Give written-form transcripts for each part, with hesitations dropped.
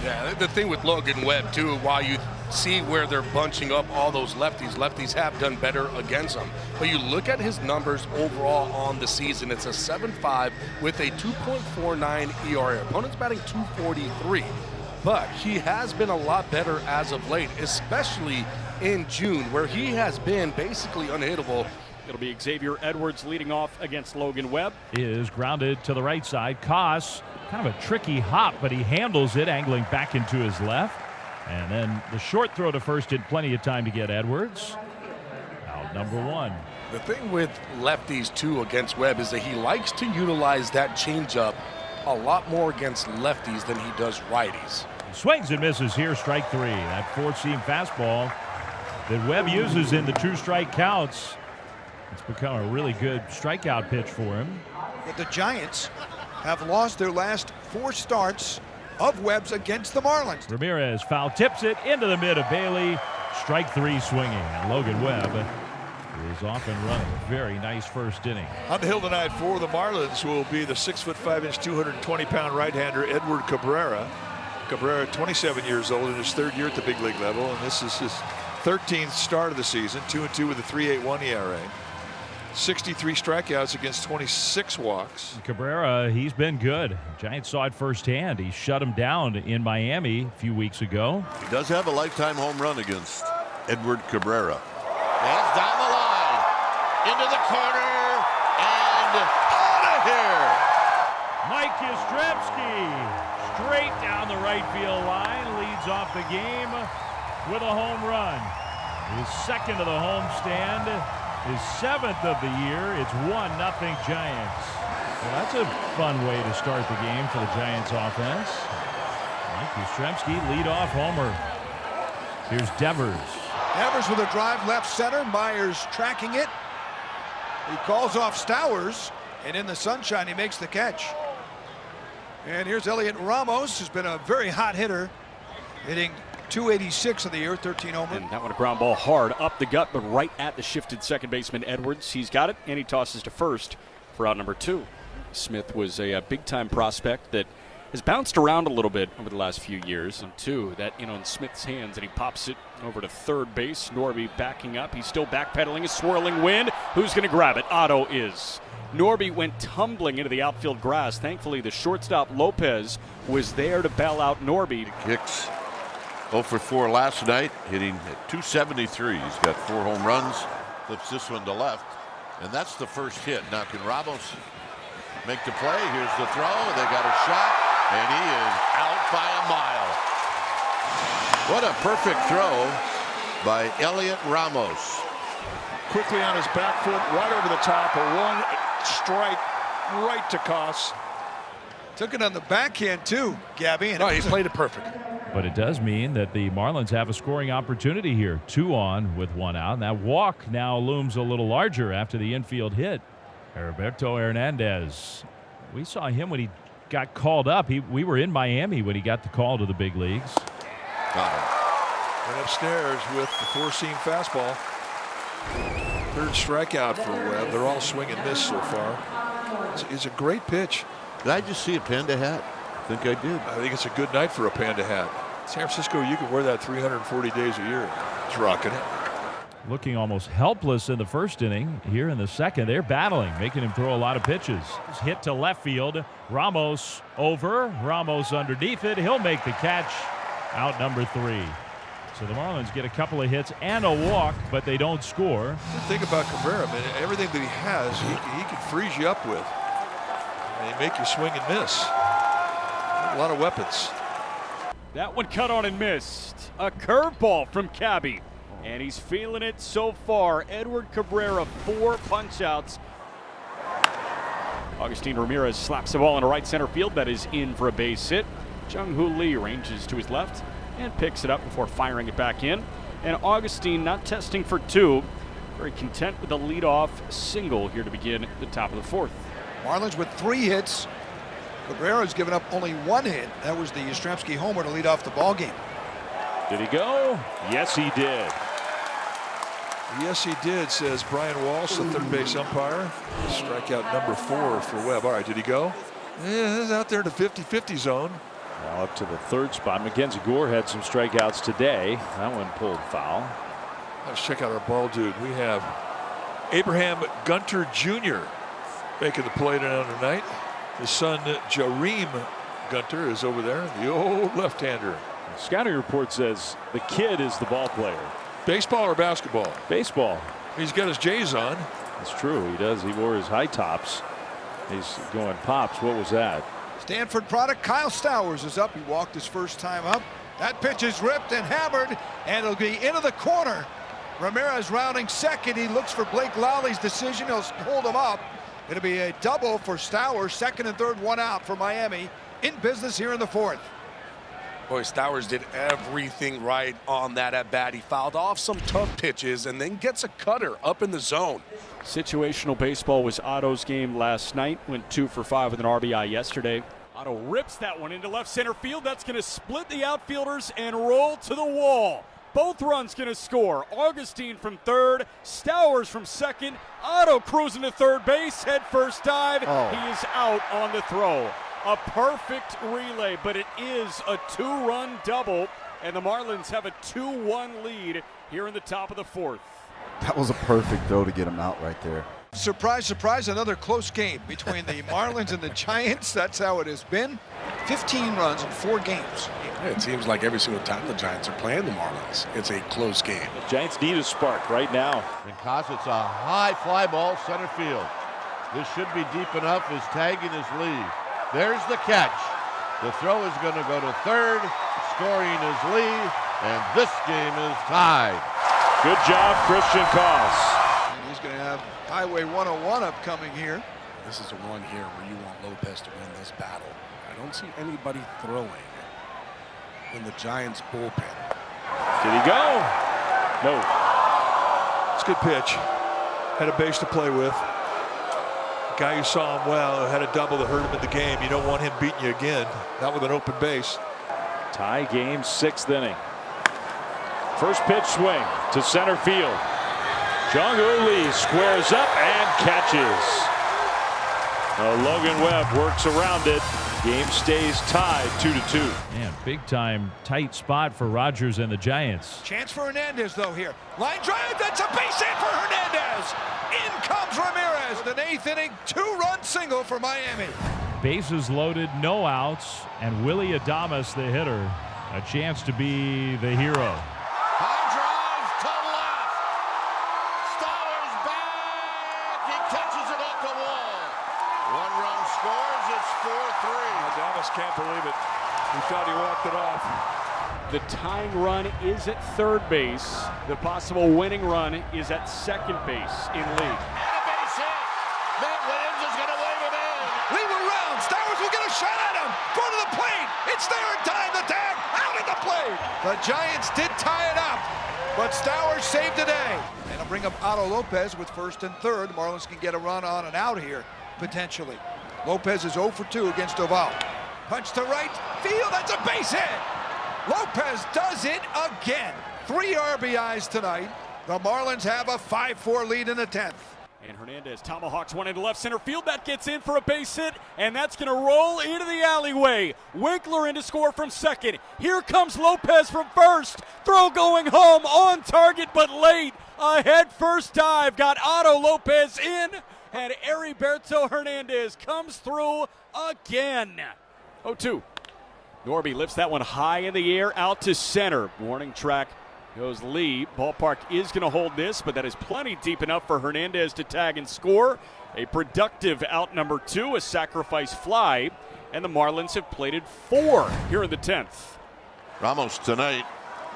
Yeah, the thing with Logan Webb, too, while you see where they're bunching up all those lefties have done better against them. But you look at his numbers overall on the season, it's a 7.5 with a 2.49 ERA. Opponent's batting 243. But he has been a lot better as of late, especially in June, where he has been basically unhittable. It'll be Xavier Edwards leading off against Logan Webb. Is grounded to the right side. Koss, kind of a tricky hop, but he handles it, angling back into his left. And then the short throw to first had plenty of time to get Edwards. Out number one. The thing with lefties, too, against Webb is that he likes to utilize that changeup a lot more against lefties than he does righties. Swings and misses here, strike three. That four-seam fastball that Webb uses in the two strike counts. It's become a really good strikeout pitch for him. But the Giants have lost their last 4 starts of Webb's against the Marlins. Ramirez foul tips it into the mid of Bailey. Strike three swinging. And Logan Webb is off and running. Very nice first inning. On the hill tonight for the Marlins will be the 6'5", 220-pound right-hander Edward Cabrera. Cabrera, 27 years old, in his 3rd year at the big league level, and this is his 13th start of the season. 2-2 with a 3.81 ERA. 63 strikeouts against 26 walks. Cabrera, he's been good. Giants saw it firsthand. He shut him down in Miami a few weeks ago. He does have a lifetime home run against Edward Cabrera. That's down the line, into the corner, and out of here. Mike Yastrzemski, straight down the right field line, leads off the game with a home run. His 2nd of the homestand. His 7th of the year. It's 1-0 Giants. Well, that's a fun way to start the game for the Giants offense. Mike Yastrzemski, leadoff homer. Here's Devers. Devers with a drive left center. Myers tracking it. He calls off Stowers, and in the sunshine he makes the catch. And here's Elliot Ramos, who's been a very hot hitter, hitting .286 of the year, 13 home run. And that one a ground ball hard up the gut, but right at the shifted second baseman Edwards. He's got it, and he tosses to first for out number 2. Smith was a big-time prospect that has bounced around a little bit over the last few years. And 2, that in Smith's hands, and he pops it over to third base. Norby backing up. He's still backpedaling. A swirling wind. Who's going to grab it? Otto is. Norby went tumbling into the outfield grass. Thankfully, the shortstop Lopez was there to bail out Norby. Hicks 0 for 4 last night, hitting at .273. He's got 4 home runs, flips this one to left, and that's the first hit. Now can Ramos make the play? Here's the throw. They got a shot, and he is out by a mile. What a perfect throw by Elliot Ramos. Quickly on his back foot, right over the top, a 1-strike right to Koss. Took it on the backhand too, Gabby. And No, he played it perfect. But it does mean that the Marlins have a scoring opportunity here. 2 on with 1 out. And that walk now looms a little larger after the infield hit. Heriberto Hernandez. We saw him when he got called up. We were in Miami when he got the call to the big leagues. Got him. Went upstairs with the 4-seam fastball. 3rd strikeout for Webb. They're all swing and miss so far. It's a great pitch. Did I just see a panda hat? I think I did. I think it's a good night for a panda hat. San Francisco, you can wear that 340 days a year. It's rocking it. Looking almost helpless in the first inning. Here in the second, they're battling, making him throw a lot of pitches. Hit to left field. Ramos over. Ramos underneath it. He'll make the catch. Out number 3. So the Marlins get a couple of hits and a walk, but they don't score. The thing about Cabrera, man, everything that he has, he can freeze you up with. And he make you swing and miss. A lot of weapons. That one cut on and missed. A curveball from Cabby. And he's feeling it so far. Edward Cabrera, 4 punch-outs. Agustin Ramirez slaps the ball into right center field. That is in for a base hit. Jung-Hoo Lee ranges to his left and picks it up before firing it back in. And Augustine not testing for 2. Very content with the leadoff single here to begin the top of the 4th. Marlins with 3 hits. Cabrera's given up only 1 hit. That was the Yastrzemski homer to lead off the ball game. Did he go? Yes, he did. Yes, he did, says Brian Walsh, the third base umpire. Strikeout number 4 for Webb. All right, did he go? Yeah, he's out there in the 50-50 zone. Now up to the third spot. Mackenzie Gore had some strikeouts today. That one pulled foul. Let's check out our ball dude. We have Abraham Gunter Jr. making the play tonight. His son Jareem Gunter is over there, the old left-hander. The scouting report says the kid is the ball player. Baseball or basketball? Baseball. He's got his J's on. That's true. He does. He wore his high tops. He's going pops. What was that? Stanford product Kyle Stowers is up. He walked his first time up. That pitch is ripped and hammered, and it'll be into the corner. Ramirez rounding second. He looks for Blake Lowry's decision. He'll hold him up. It'll be a double for Stowers. Second and third, one out for Miami. In business here in the fourth. Boy, Stowers did everything right on that at bat. He fouled off some tough pitches and then gets a cutter up in the zone. Situational baseball was Otto's game last night. Went 2 for 5 with an RBI yesterday. Otto rips that one into left center field. That's going to split the outfielders and roll to the wall. Both runs going to score. Augustine from third, Stowers from second. Otto cruising to third base, head first dive. He is out on the throw. A perfect relay, but it is a 2-run double, and the Marlins have a 2-1 lead here in the top of the fourth. That was a perfect throw to get him out right there. Surprise, surprise, another close game between the Marlins and the Giants. That's how it has been. 15 runs in 4 games. It seems like every single time the Giants are playing the Marlins, it's a close game. The Giants need a spark right now. Because it's a high fly ball center field. This should be deep enough. His tagging is Lee. There's the catch. The throw is going to go to third. Scoring is Lee, and this game is tied. Good job, Christian Koss. And he's going to have Highway 101 upcoming here. This is the one here where you want Lopez to win this battle. I don't see anybody throwing in the Giants bullpen. Did he go? No. It's a good pitch. Had a base to play with. Guy who saw him well, had a double that hurt him in the game. You don't want him beating you again, not with an open base. Tie game, 6th inning. First pitch swing to center field. Jung-Woo Lee squares up and catches. Logan Webb works around it. Game stays tied 2-2. Man, big time tight spot for Rogers and the Giants. Chance for Hernandez though here. Line drive, that's a base hit for Hernandez. In comes Ramirez. The 8th inning, 2-run single for Miami. Bases loaded, no outs, and Willie Adames, the hitter, a chance to be the hero. High drive to left. Stowers back. He catches it off the wall. 1 run scores. It's 4-3. Adames can't believe it. He thought he walked it off. The tying run is at third base. The possible winning run is at second base in league. And a base hit. Matt Williams is going to wave him in. Lee will round. Stowers will get a shot at him. Go to the plate. It's there in time. The tag out at the plate. The Giants did tie it up, but Stowers saved the day. And it'll bring up Otto Lopez with first and third. Marlins can get a run on and out here, potentially. Lopez is 0 for 2 against Oval. Punch to right field. That's a base hit. Lopez does it again. 3 RBIs tonight. The Marlins have a 5-4 lead in the 10th. And Hernandez tomahawks one into left center field. That gets in for a base hit, and that's going to roll into the alleyway. Winkler in to score from second. Here comes Lopez from first. Throw going home, on target but late. A head first dive got Otto Lopez in, and Heriberto Hernandez comes through again. 0-2. Norby lifts that one high in the air out to center. Warning track goes Lee. Ballpark is going to hold this, but that is plenty deep enough for Hernandez to tag and score. A productive out number 2, a sacrifice fly, and the Marlins have plated 4 here in the 10th. Ramos tonight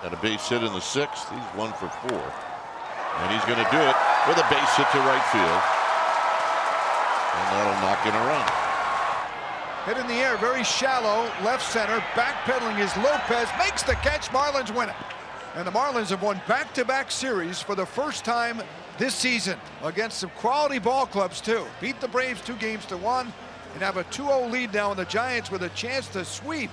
had a base hit in the 6th. He's 1 for 4. And he's going to do it with a base hit to right field. And that'll knock in a run. Hit in the air, very shallow, left center, backpedaling is Lopez, makes the catch, Marlins win it. And the Marlins have won back-to-back series for the first time this season against some quality ball clubs too. Beat the Braves 2-1 and have a 2-0 lead now on the Giants with a chance to sweep